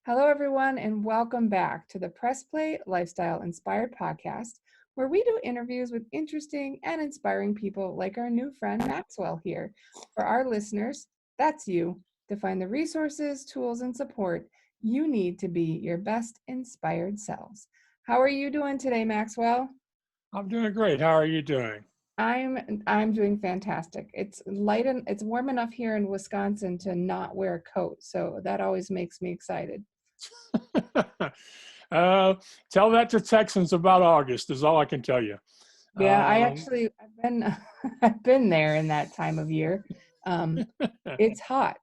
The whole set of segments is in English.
Hello, everyone, and welcome back to the Press Play Lifestyle Inspired podcast, where we do interviews with interesting and inspiring people like our new friend Maxwell here. For our listeners, that's you, to find the resources, tools, and support you need to be your best inspired selves. How are you doing today, Maxwell? I'm doing great. How are you doing? I'm doing fantastic. It's light and it's warm enough here in Wisconsin to not wear a coat, so that always makes me excited. uh, Tell that to Texans about August is all I can tell you. Yeah, Um, I've been I've been there in that time of year. Um, it's hot.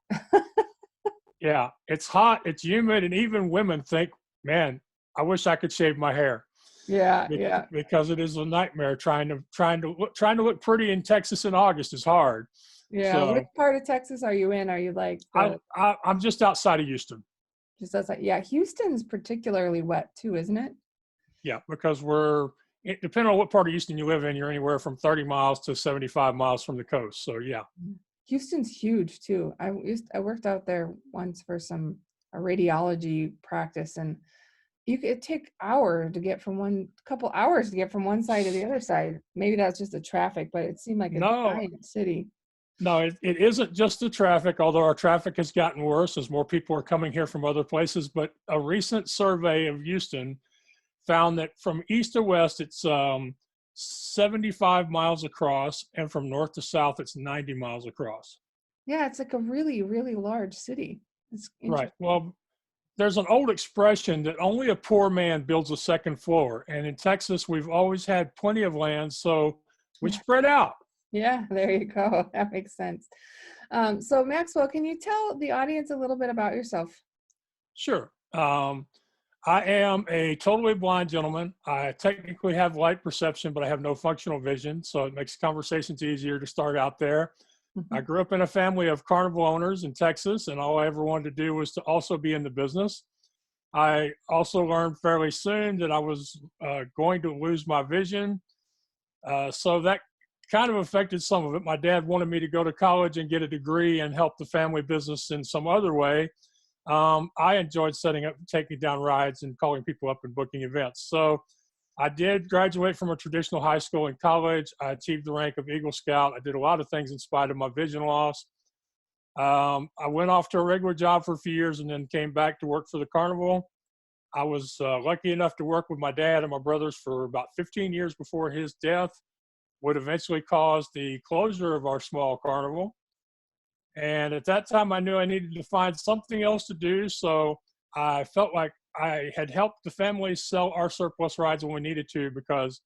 yeah, it's hot, it's humid, and even women think, man, I wish I could shave my hair Yeah, yeah, because it is a nightmare trying to look pretty in Texas in August is hard. yeah. Which So part of Texas are you in? Are you like the I'm just outside of Houston. just outside? Yeah, Houston's particularly wet too, isn't it? Yeah, because depending on what part of Houston you live in, you're anywhere from 30 miles to 75 miles from the coast. So yeah. Houston's huge too. I worked out there once for some a radiology practice, and it take hour to get from one couple hours to get from one side to the other side. Maybe that's just the traffic, but it seemed like a No, giant city. No, it isn't just the traffic, although our traffic has gotten worse as more people are coming here from other places. But a recent survey of Houston found that from east to west, it's 75 miles across, and from north to south, it's 90 miles across. Yeah, it's like a really, really large city. It's Right. interesting. Well, there's an old expression that only a poor man builds a second floor. And in Texas, we've always had plenty of land, so we Yeah, spread out. yeah, there you go. That makes sense. So Maxwell, can you tell the audience a little bit about yourself? Sure. I am a totally blind gentleman. I technically have light perception, but I have no functional vision. So it makes conversations easier to start out there. I Mhm. grew up in a family of carnival owners in Texas, and all I ever wanted to do was to also be in the business. I also learned fairly soon that I was going to lose my vision. So that kind of affected some of it. My dad wanted me to go to college and get a degree and help the family business in some other way. I enjoyed setting up, taking down rides, and calling people up and booking events. So I did graduate from a traditional high school and college. I achieved the rank of Eagle Scout. I did a lot of things in spite of my vision loss. I went off to a regular job for a few years and then came back to work for the carnival. I was lucky enough to work with my dad and my brothers for about 15 years before his death would eventually cause the closure of our small carnival. And at that time, I knew I needed to find something else to do. So I felt like I had helped the family sell our surplus rides when we needed to, because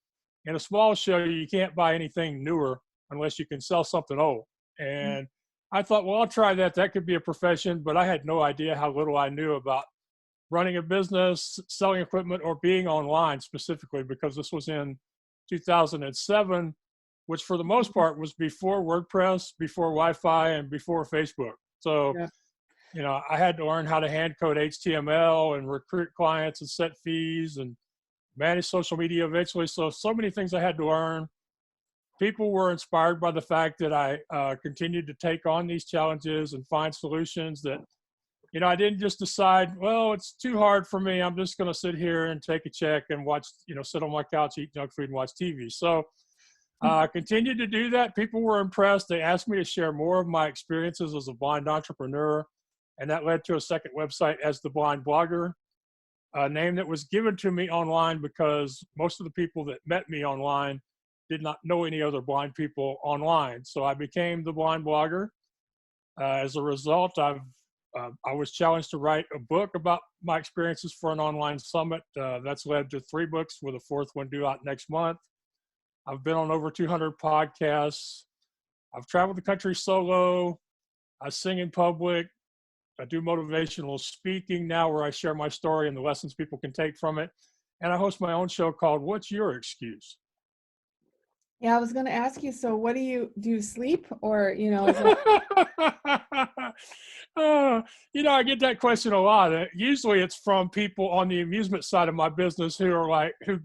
in a small show, you can't buy anything newer unless you can sell something old. And I thought, well, I'll try that. That could be a profession, but I had no idea how little I knew about running a business, selling equipment, or being online specifically, because this was in 2007, which for the most part was before WordPress, before Wi-Fi, and before Facebook. So, Yeah. I had to learn how to hand code HTML and recruit clients and set fees and manage social media eventually. So many things I had to learn. People were inspired by the fact that I continued to take on these challenges and find solutions that, I didn't just decide, well, it's too hard for me. I'm just going to sit here and take a check and watch, sit on my couch, eat junk food and watch TV. So continued to do that. People were impressed. They asked me to share more of my experiences as a blind entrepreneur. And that led to a second website as the Blind Blogger, a name that was given to me online because most of the people that met me online did not know any other blind people online. So I became the Blind Blogger. As a result, I was challenged to write a book about my experiences for an online summit. That's led to 3 books, with a 4th one due out next month. I've been on over 200 podcasts. I've traveled the country solo. I sing in public. I do motivational speaking now, where I share my story and the lessons people can take from it. And I host my own show called What's Your Excuse? Yeah, I was going to ask you, so what do you sleep or, is it I get that question a lot. Usually it's from people on the amusement side of my business who are like, who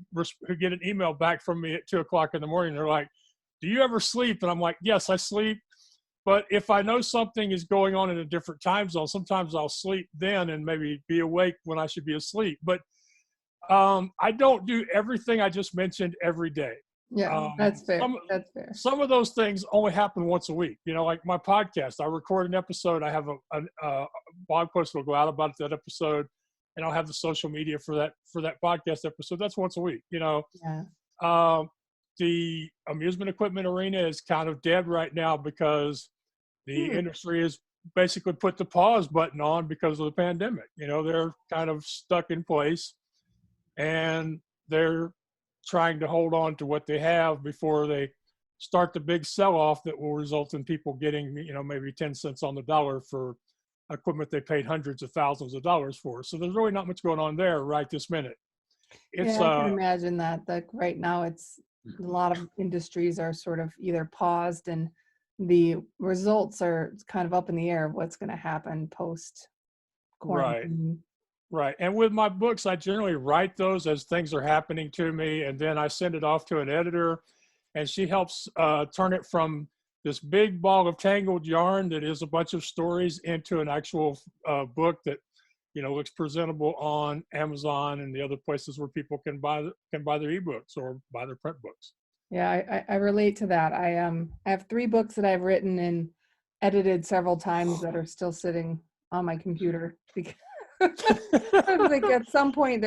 get an email back from me at 2:00 in the morning. They're like, do you ever sleep? And I'm like, yes, I sleep. But if I know something is going on in a different time zone, sometimes I'll sleep then and maybe be awake when I should be asleep. But I don't do everything I just mentioned every day. Yeah, that's fair. That's fair. Some of those things only happen once a week. Like my podcast, I record an episode. I have a blog post that'll go out about that episode, and I'll have the social media for that podcast episode. That's once a week. Yeah. The amusement equipment arena is kind of dead right now because the industry has basically put the pause button on because of the pandemic. They're kind of stuck in place, and they're trying to hold on to what they have before they start the big sell-off that will result in people getting, maybe 10 cents on the dollar for equipment they paid hundreds of thousands of dollars for. So there's really not much going on there right this minute. I can imagine that. Like right now, it's a lot of industries are sort of either paused, and the results are kind of up in the air of what's going to happen post quarantine. Right. And with my books, I generally write those as things are happening to me, and then I send it off to an editor, and she helps turn it from this big ball of tangled yarn that is a bunch of stories into an actual book that, looks presentable on Amazon and the other places where people can buy their ebooks or buy their print books. Yeah, I relate to that. I have 3 books that I've written and edited several times that are still sitting on my computer because like at some point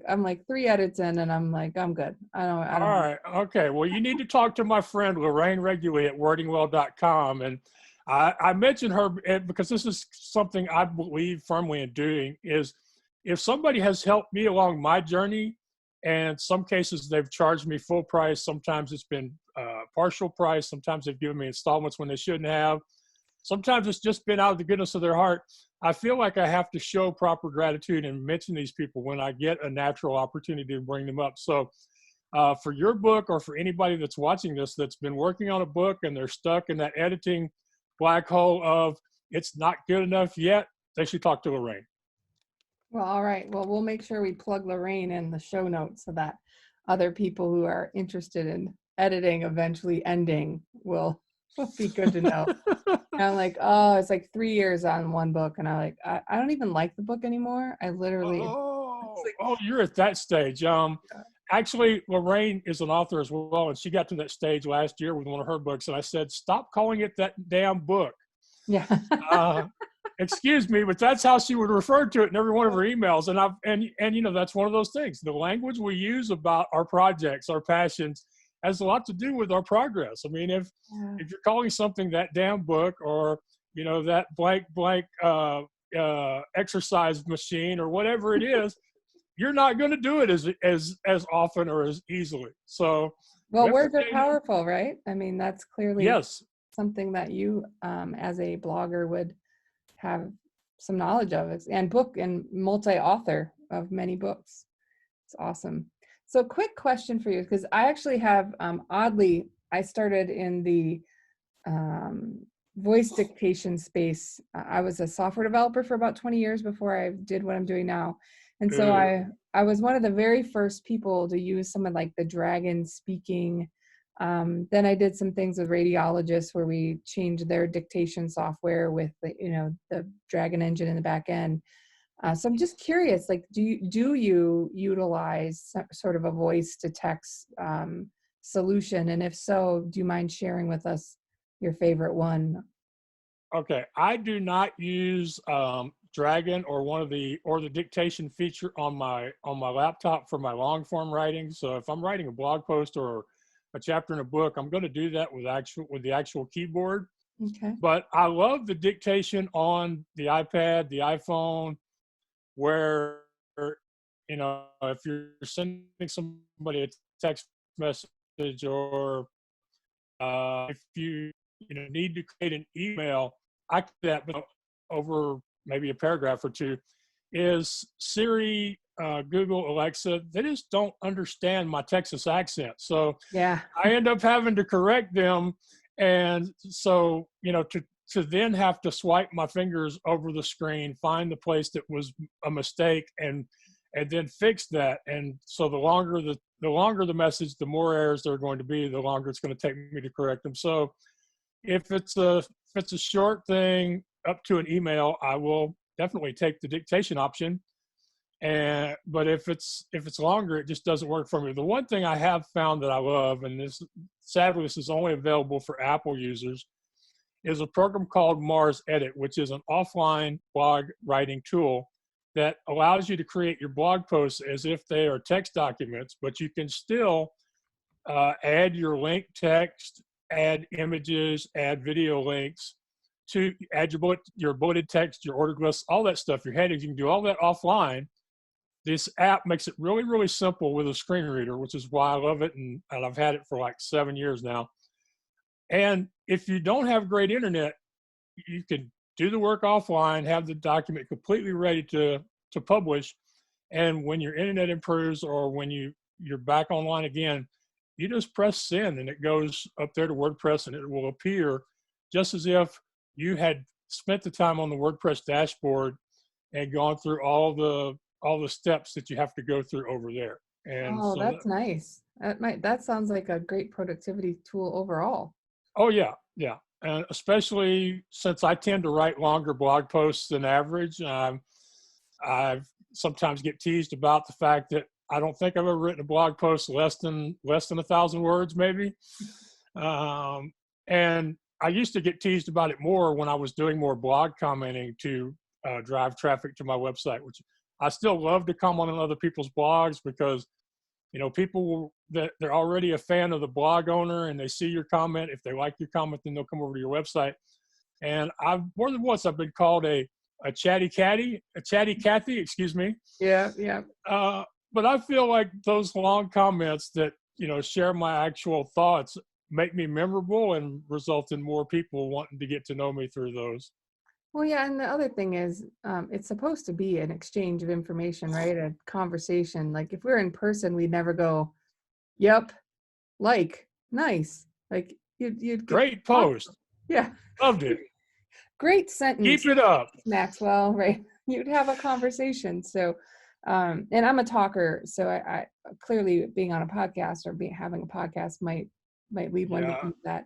I'm like 3 edits in and I'm like, I'm good. I don't All right. Okay. Well, you need to talk to my friend Lorraine regularly at wordingwell.com. And I mentioned her because this is something I believe firmly in doing, is if somebody has helped me along my journey, and some cases they've charged me full price, sometimes it's been partial price, sometimes they've given me installments when they shouldn't have, sometimes it's just been out of the goodness of their heart. I feel like I have to show proper gratitude and mention these people when I get a natural opportunity to bring them up. So for your book, or for anybody that's watching this that's been working on a book and they're stuck in that editing black hole of it's not good enough yet, they should talk to Lorraine. Well, all right. Well, we'll make sure we plug Lorraine in the show notes so that other people who are interested in editing eventually ending will be good to know. And I'm like, oh, it's like 3 years on one book, and I don't even like the book anymore. I literally you're at that stage. Actually, Lorraine is an author as well, and she got to that stage last year with one of her books, and I said, stop calling it that damn book. Yeah. Excuse me, but that's how she would refer to it in every one of her emails. And that's one of those things. The language we use about our projects, our passions, has a lot to do with our progress. I mean, if you're calling something that damn book, or that blank exercise machine, or whatever it is, you're not going to do it as often or as easily. So, well, words are powerful, right? I mean, that's clearly something that you, as a blogger, would have some knowledge of, and book and multi-author of many books. It's awesome. So quick question for you, because I actually have, oddly, I started in the voice dictation space. I was a software developer for about 20 years before I did what I'm doing now. And so I was one of the very first people to use some of like the Dragon speaking. Then I did some things with radiologists where we changed their dictation software with the Dragon engine in the back end. So I'm just curious, like, do you utilize sort of a voice to text solution? And if so, do you mind sharing with us your favorite one? Okay, I do not use Dragon or the dictation feature on my laptop for my long form writing. So if I'm writing a blog post or a chapter in a book, I'm going to do that with the actual keyboard. Okay. But I love the dictation on the iPad, the iPhone, where if you're sending somebody a text message, or if you need to create an email, I can do that, but over maybe a paragraph or two. Is Siri, Google, Alexa, they just don't understand my Texas accent. So yeah, I end up having to correct them. And so, to then have to swipe my fingers over the screen, find the place that was a mistake, and then fix that. And so the longer the message, the more errors there are going to be, the longer it's going to take me to correct them. So if it's a it's a short thing up to an email, I will definitely take the dictation option. But if it's longer, it just doesn't work for me. The one thing I have found that I love, and this sadly this is only available for Apple users, is a program called Mars Edit, which is an offline blog writing tool that allows you to create your blog posts as if they are text documents, but you can still add your link text, add images, add video links, to add your bulleted text, your ordered lists, all that stuff, your headings. You can do all that offline. This app makes it really, really simple with a screen reader, which is why I love it, and I've had it for like 7 years now. And if you don't have great internet, you can do the work offline, have the document completely ready to publish, and when your internet improves or when you're back online again, you just press send and it goes up there to WordPress, and it will appear just as if you had spent the time on the WordPress dashboard and gone through all the steps that you have to go through over there. And Oh, so that's nice. That sounds like a great productivity tool overall. oh yeah, yeah. And especially since I tend to write longer blog posts than average, I sometimes get teased about the fact that I don't think I've ever written a blog post less than 1,000 words, maybe. And I used to get teased about it more when I was doing more blog commenting to drive traffic to my website, which I still love to comment on other people's blogs because, people that they're already a fan of the blog owner and they see your comment. If they like your comment, then they'll come over to your website. And more than once I've been called a chatty Cathy, excuse me. Yeah, yeah. But I feel like those long comments that, share my actual thoughts make me memorable and result in more people wanting to get to know me through those. Well, yeah, and the other thing is, it's supposed to be an exchange of information, right? A conversation. Like if we're in person, we'd never go, "Yep, nice." Like you'd get Great post. Yeah, Loved it. great sentence, Keep it up. Maxwell. Right? You'd have a conversation. So, and I'm a talker, so I clearly being on a podcast or having a podcast might lead one to Yeah. do that.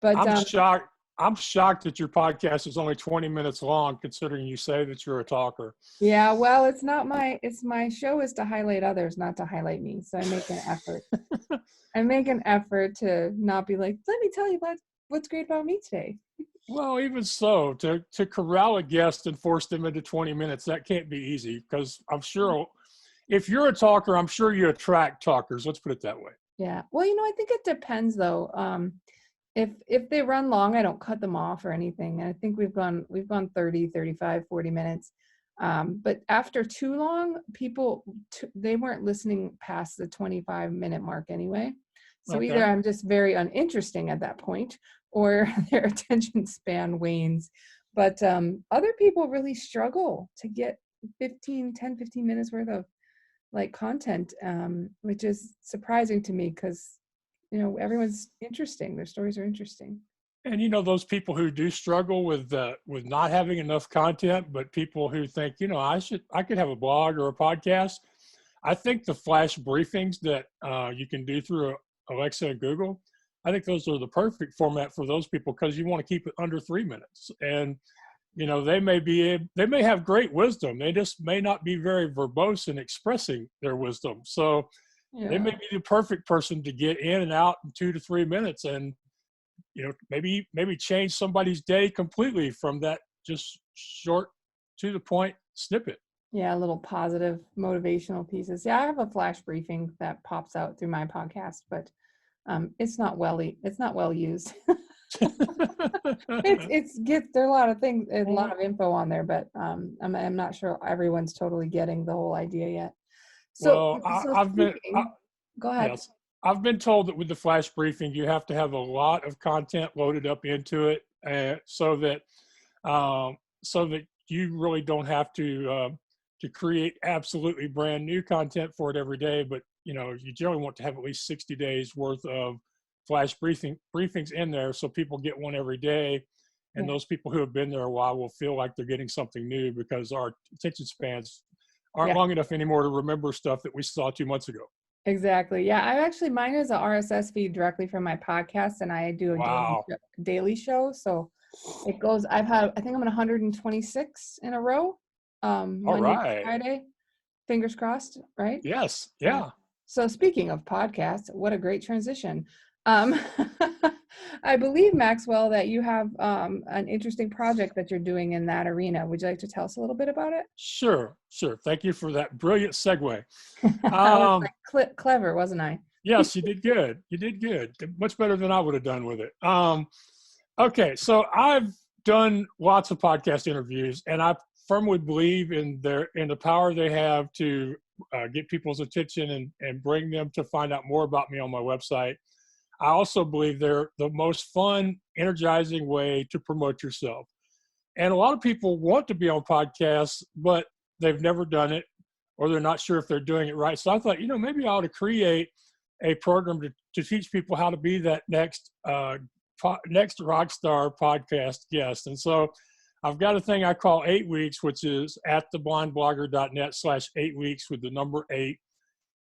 But I'm shocked that your podcast is only 20 minutes long, considering you say that you're a talker. yeah, well, it's my show is to highlight others, not to highlight me. So I make an effort. I make an effort to not be like, let me tell you what's great about me today. Well, even so, to corral a guest and force them into 20 minutes, that can't be easy, because I'm sure if you're a talker, I'm sure you attract talkers. Let's put it that way. Yeah. Well, I think it depends though. If they run long, I don't cut them off or anything. And I think we've gone 30, 35, 40 minutes. But after too long, people, they weren't listening past the 25-minute mark anyway. So Okay. either I'm just very uninteresting at that point, or their attention span wanes. But other people really struggle to get 10, 15 minutes worth of like content, which is surprising to me because everyone's interesting. Their stories are interesting. And those people who do struggle with not having enough content, but people who think, I could have a blog or a podcast. I think the flash briefings that you can do through Alexa and Google, I think those are the perfect format for those people, because you want to keep it under 3 minutes. And they may have great wisdom. They just may not be very verbose in expressing their wisdom. So Yeah. they may be the perfect person to get in and out in 2 to 3 minutes, and maybe change somebody's day completely from that just short, to the point snippet. Yeah, little positive motivational pieces. Yeah, I have a flash briefing that pops out through my podcast, but it's not well used. There are a lot of things, a lot of info on there, but I'm not sure everyone's totally getting the whole idea yet. So, go ahead. Yes, I've been told that with the flash briefing, you have to have a lot of content loaded up into it, so that you really don't have to create absolutely brand new content for it every day. But you generally want to have at least 60 days worth of flash briefings in there, so people get one every day. And those people who have been there a while will feel like they're getting something new, because our attention spans aren't long enough anymore to remember stuff that we saw 2 months ago. Exactly. Yeah, mine is a RSS feed directly from my podcast, and I do a daily show. So It goes, I think I'm at 126 in a row, All Monday to right. Friday. Fingers crossed, right? Yes. Uh, Yeah. so speaking of podcasts, what a great transition. Um, I believe, Maxwell, that you have an interesting project that you're doing in that arena. Would you like to tell us a little bit about it? Sure. Sure. Thank you for that brilliant segue. I was Um, like clever, wasn't I? yes, you did good. You did good. Much better than I would have done with it. Okay. So I've done lots of podcast interviews, and I firmly believe in the power they have to get people's attention and bring them to find out more about me on my website. I also believe they're the most fun, energizing way to promote yourself. And a lot of people want to be on podcasts, but they've never done it, or they're not sure if they're doing it right. So I thought, maybe I ought to create a program to teach people how to be that next rock star podcast guest. And so I've got a thing I call 8 weeks, which is at theblindblogger.net/8 weeks with the number 8.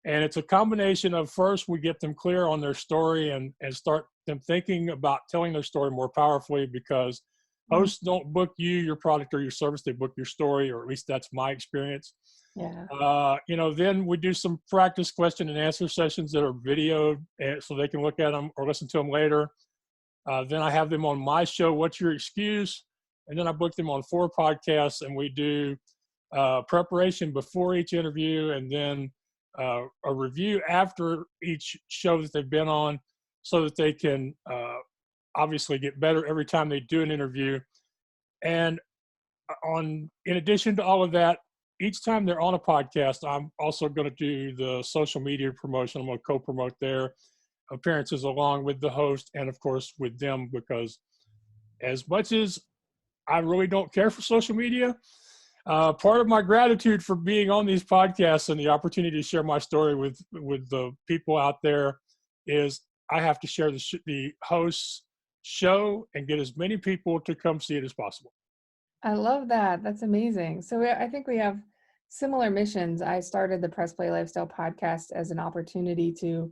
And it's a combination of, first, we get them clear on their story and start them thinking about telling their story more powerfully, because Mhm. hosts don't book you, your product, or your service. They book your story, or at least that's my experience. Yeah. Then we do some practice question and answer sessions that are videoed, so they can look at them or listen to them later. Then I have them on my show, What's Your Excuse? And then I book them on 4 podcasts, and we do preparation before each interview, and then a review after each show that they've been on, so that they can obviously get better every time they do an interview. And in addition to all of that, each time they're on a podcast, I'm also going to do the social media promotion. I'm going to co-promote their appearances along with the host, and of course with them, because as much as I really don't care for social media, part of my gratitude for being on these podcasts and the opportunity to share my story with the people out there is I have to share the host's show and get as many people to come see it as possible. I love that. That's amazing. So I think we have similar missions. I started the Press Play Lifestyle podcast as an opportunity to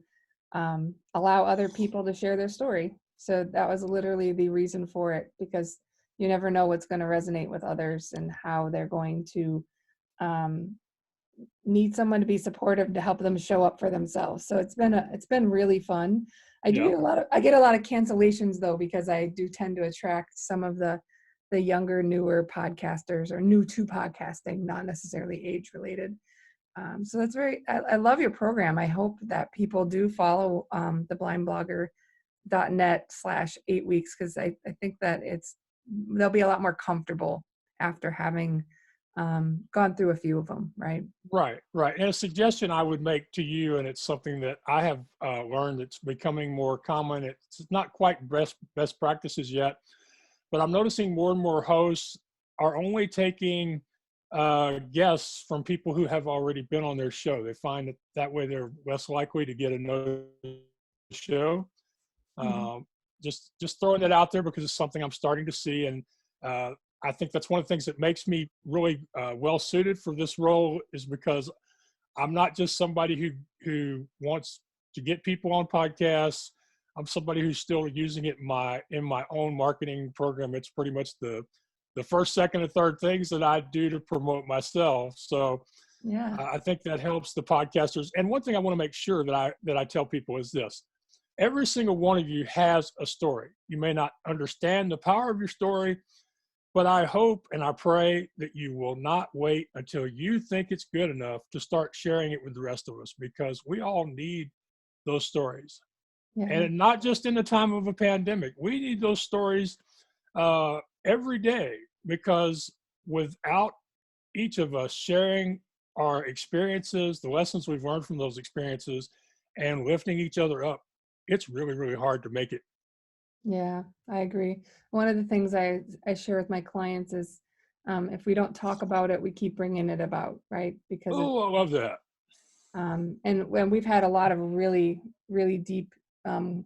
allow other people to share their story. So that was literally the reason for it, because you never know what's going to resonate with others and how they're going to um, need someone to be supportive to help them show up for themselves. So it's been really fun. Yeah. I get a lot of cancellations though, because I do tend to attract some of the younger, newer podcasters, or new to podcasting, not necessarily age related. So that's I love your program. I hope that people do follow the blindblogger.net/8 weeks, because I think that they'll be a lot more comfortable after having gone through a few of them, right? Right, right. And a suggestion I would make to you, and it's something that I have learned it's becoming more common. It's not quite best practices yet, but I'm noticing more and more hosts are only taking guests from people who have already been on their show. They find that way they're less likely to get another show. Mm-hmm. Just throwing that out there, because it's something I'm starting to see, and I think that's one of the things that makes me really well suited for this role, is because I'm not just somebody who wants to get people on podcasts. I'm somebody who's still using it in my own marketing program. It's pretty much the first, second, and third things that I do to promote myself. So Yeah. I think that helps the podcasters. And one thing I want to make sure that I tell people is this: every single one of you has a story. You may not understand the power of your story, but I hope and I pray that you will not wait until you think it's good enough to start sharing it with the rest of us, because we all need those stories. Yeah. And not just in the time of a pandemic. We need those stories every day, because without each of us sharing our experiences, the lessons we've learned from those experiences, and lifting each other up, it's really, really hard to make it. Yeah, I agree. One of the things I share with my clients is, if we don't talk about it, we keep bringing it about, right? Because Oh, I love that. and when we've had a lot of really, really deep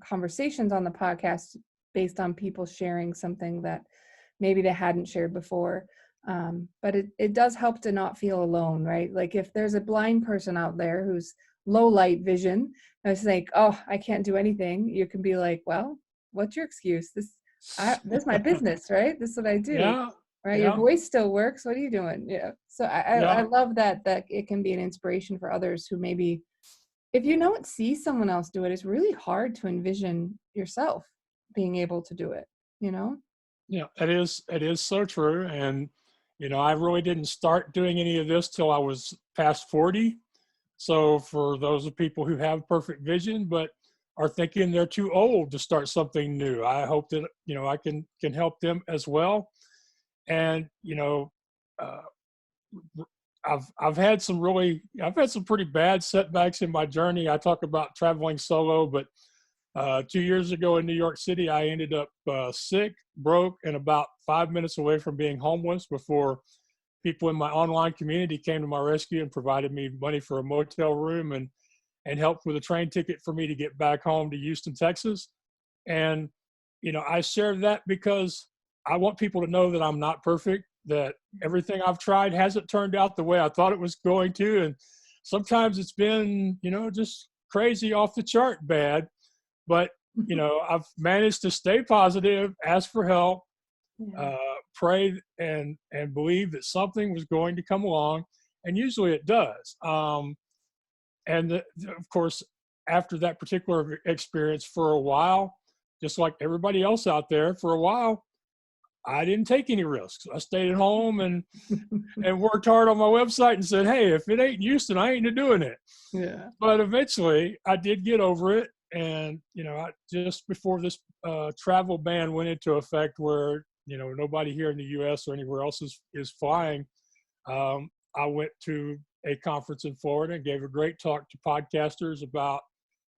conversations on the podcast based on people sharing something that maybe they hadn't shared before. But it does help to not feel alone, right? Like if there's a blind person out there who's low light vision, and it's like, oh, I can't do anything. You can be like, well, what's your excuse? That's my business, right? This is what I do, Yeah, right? Your yeah, voice still works. What are you doing? Yeah. So I yeah. love that it can be an inspiration for others who maybe, if you don't see someone else do it, it's really hard to envision yourself being able to do it, you know? Yeah, it is so true. And I really didn't start doing any of this till I was past 40. So for those of people who have perfect vision but are thinking they're too old to start something new, I hope that I can help them as well. And uh, I've had some pretty bad setbacks in my journey. I talk about traveling solo, but 2 years ago in New York City, I ended up sick, broke, and about 5 minutes away from being homeless before people in my online community came to my rescue and provided me money for a motel room and helped with a train ticket for me to get back home to Houston, Texas. And, I share that because I want people to know that I'm not perfect, that everything I've tried hasn't turned out the way I thought it was going to. And sometimes it's been, just crazy off the chart bad. But, I've managed to stay positive, ask for help, Yeah. pray and believe that something was going to come along. And usually it does. Of course, after that particular experience, for a while, just like everybody else out there, for a while, I didn't take any risks. I stayed at home and worked hard on my website and said, hey, if it ain't Houston, I ain't doing it. Yeah. But eventually I did get over it. And, just before this travel ban went into effect where, nobody here in the US or anywhere else is flying, I went to a conference in Florida and gave a great talk to podcasters about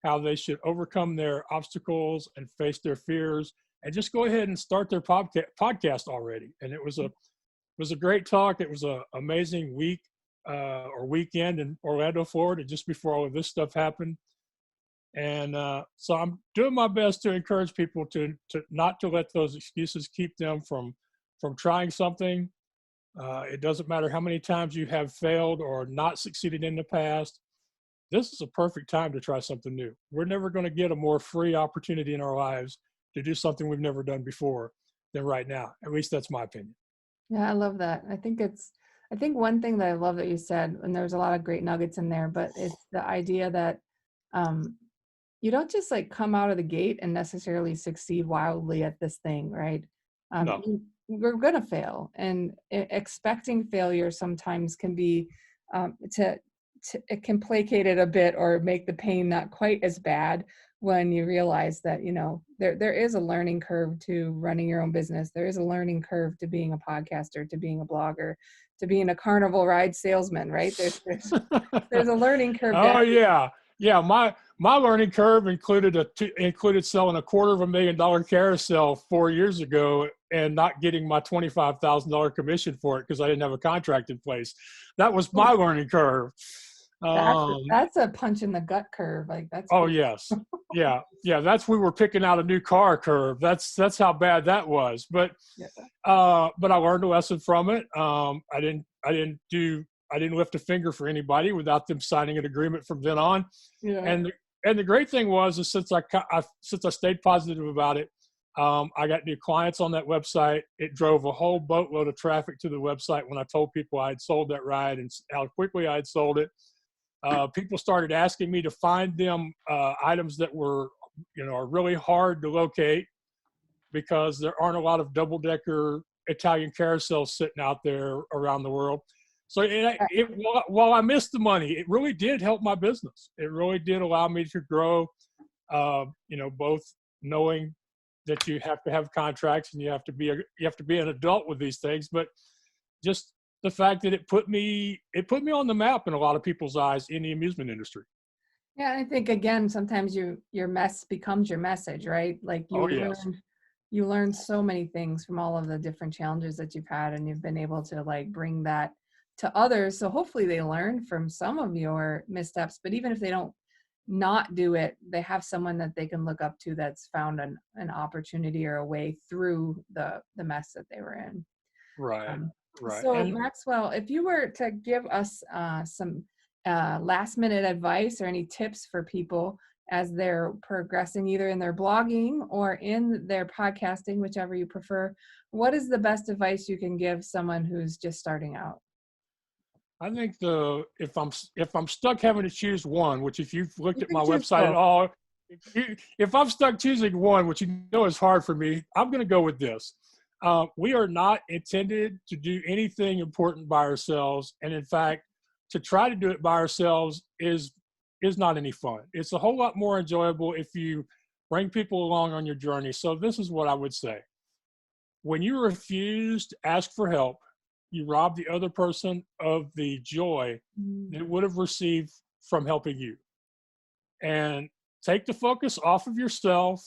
how they should overcome their obstacles and face their fears and just go ahead and start their podcast already. And it was a great talk. It was an amazing week or weekend in Orlando, Florida, just before all of this stuff happened. And so I'm doing my best to encourage people to not to let those excuses keep them from trying something. It doesn't matter how many times you have failed or not succeeded in the past. This is a perfect time to try something new. We're never going to get a more free opportunity in our lives to do something we've never done before than right now. At least that's my opinion. Yeah, I love that. I think one thing that I love that you said, and there's a lot of great nuggets in there, but it's the idea that um, you don't just like come out of the gate and necessarily succeed wildly at this thing, right? No. We're gonna fail, and expecting failure sometimes can be to it can placate it a bit or make the pain not quite as bad when you realize that there is a learning curve to running your own business. There is a learning curve to being a podcaster, to being a blogger, to being a carnival ride salesman, right? There's a learning curve to Oh everything. yeah, yeah. My learning curve included selling $250,000 carousel 4 years ago and not getting my $25,000 commission for it because I didn't have a contract in place. That was my learning curve. Um, That's a punch in the gut curve. Like that's oh pretty. yes, yeah, yeah. We were picking out a new car curve. That's how bad that was. Yeah. But I learned a lesson from it. I didn't lift a finger for anybody without them signing an agreement from then on. Yeah. And the great thing was is since I stayed positive about it, I got new clients on that website. It drove a whole boatload of traffic to the website when I told people I had sold that ride and how quickly I had sold it. People started asking me to find them items that were, are really hard to locate because there aren't a lot of double-decker Italian carousels sitting out there around the world. So while I missed the money, it really did help my business. It really did allow me to grow, both knowing that you have to have contracts and you have to be an adult with these things, but just the fact that it put me on the map in a lot of people's eyes in the amusement industry. Yeah, I think again, sometimes your mess becomes your message, right? Like Oh yes, you learn so many things from all of the different challenges that you've had, and you've been able to like bring that to others. So hopefully they learn from some of your missteps, but even if they don't not do it, they have someone that they can look up to that's found an opportunity or a way through the mess that they were in. right, Um, right, so and Maxwell, if you were to give us some last minute advice or any tips for people as they're progressing either in their blogging or in their podcasting, whichever you prefer. What is the best advice you can give someone who's just starting out? I think if I'm stuck having to choose one, which if you've looked You at can my choose website at both. all, if I'm stuck choosing one, which you know is hard for me, I'm going to go with this. We are not intended to do anything important by ourselves, and in fact, to try to do it by ourselves is not any fun. It's a whole lot more enjoyable if you bring people along on your journey. So this is what I would say: when you refuse to ask for help, you rob the other person of the joy Mm. they would have received from helping you. And take the focus off of yourself.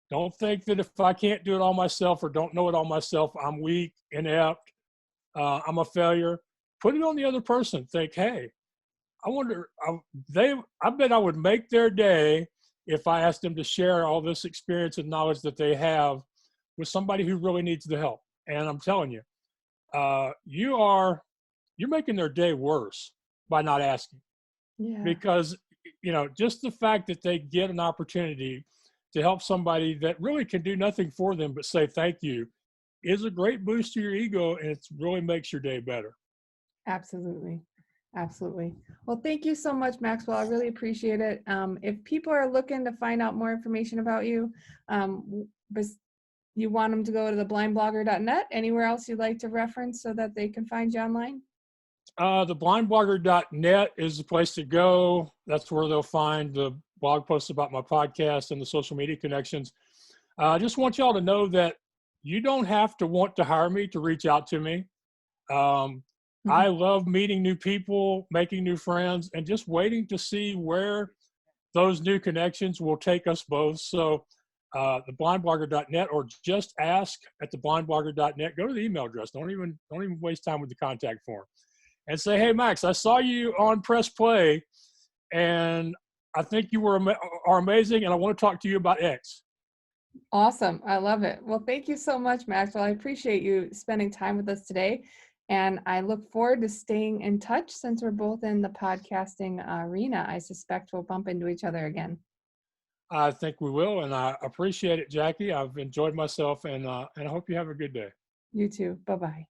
Don't think that if I can't do it all myself or don't know it all myself, I'm weak, inept, I'm a failure. Put it on the other person. Think, hey, I wonder, I bet I would make their day if I asked them to share all this experience and knowledge that they have with somebody who really needs the help. And I'm telling you, you're making their day worse by not asking, Yeah. because just the fact that they get an opportunity to help somebody that really can do nothing for them but say thank you is a great boost to your ego, and it really makes your day better. Absolutely. Absolutely. Well, thank you so much, Maxwell. I really appreciate it. If people are looking to find out more information about you, you want them to go to theblindblogger.net. Anywhere else you'd like to reference so that they can find you online? Theblindblogger.net is the place to go. That's where they'll find the blog posts about my podcast and the social media connections. I just want y'all to know that you don't have to want to hire me to reach out to me. I love meeting new people, making new friends, and just waiting to see where those new connections will take us both. So theblindblogger.net, or just ask at theblindblogger.net. Go to the email address. Don't even waste time with the contact form. And say, hey, Max, I saw you on Press Play, and I think you are amazing, and I want to talk to you about X. Awesome. I love it. Well, thank you so much, Maxwell. I appreciate you spending time with us today. And I look forward to staying in touch since we're both in the podcasting arena. I suspect we'll bump into each other again. I think we will, and I appreciate it, Jackie. I've enjoyed myself, and I hope you have a good day. You too. Bye-bye.